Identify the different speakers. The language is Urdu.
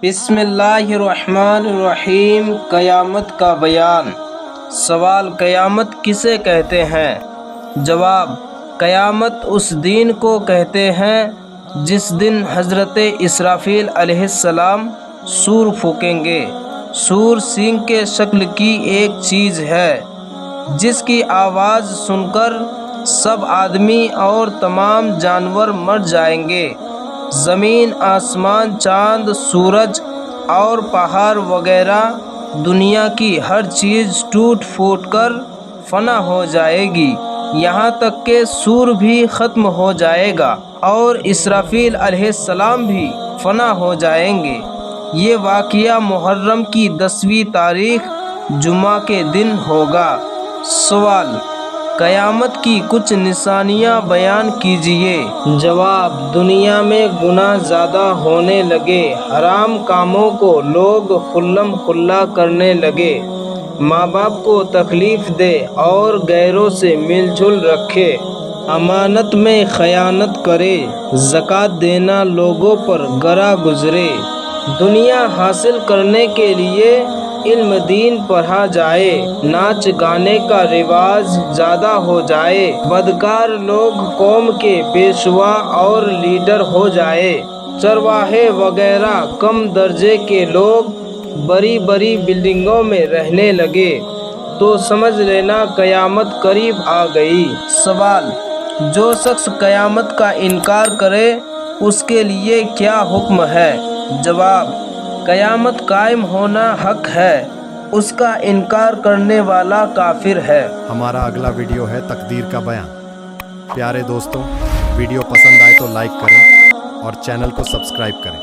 Speaker 1: بسم اللہ الرحمن الرحیم۔ قیامت کا بیان۔ سوال: قیامت کسے کہتے ہیں؟ جواب: قیامت اس دن کو کہتے ہیں جس دن حضرت اسرافیل علیہ السلام سور پھونکیں گے۔ سور سینگ کے شکل کی ایک چیز ہے جس کی آواز سن کر سب آدمی اور تمام جانور مر جائیں گے۔ زمین، آسمان، چاند، سورج اور پہاڑ وغیرہ دنیا کی ہر چیز ٹوٹ پھوٹ کر فنا ہو جائے گی، یہاں تک کہ سور بھی ختم ہو جائے گا اور اسرافیل علیہ السلام بھی فنا ہو جائیں گے۔ یہ واقعہ محرم کی 10ویں تاریخ جمعہ کے دن ہوگا۔ سوال: قیامت کی کچھ نشانیاں بیان کیجیے۔ جواب: دنیا میں گناہ زیادہ ہونے لگے، حرام کاموں کو لوگ خلم خلا کرنے لگے، ماں باپ کو تکلیف دے اور غیروں سے مل جل رکھے، امانت میں خیانت کرے، زکوٰۃ دینا لوگوں پر گرا گزرے، دنیا حاصل کرنے کے لیے علم دین پڑھا جائے، ناچ گانے کا رواج زیادہ ہو جائے، بدکار لوگ قوم کے پیشوا اور لیڈر ہو جائے، چرواہے وغیرہ کم درجے کے لوگ بڑی بڑی بلڈنگوں میں رہنے لگے تو سمجھ لینا قیامت قریب آ گئی۔ سوال: جو شخص قیامت کا انکار کرے اس کے لیے کیا حکم ہے؟ جواب: قیامت قائم ہونا حق ہے، اس کا انکار کرنے والا کافر ہے۔
Speaker 2: ہمارا اگلا ویڈیو ہے تقدیر کا بیان۔ پیارے دوستوں، ویڈیو پسند آئے تو لائک کریں اور چینل کو سبسکرائب کریں۔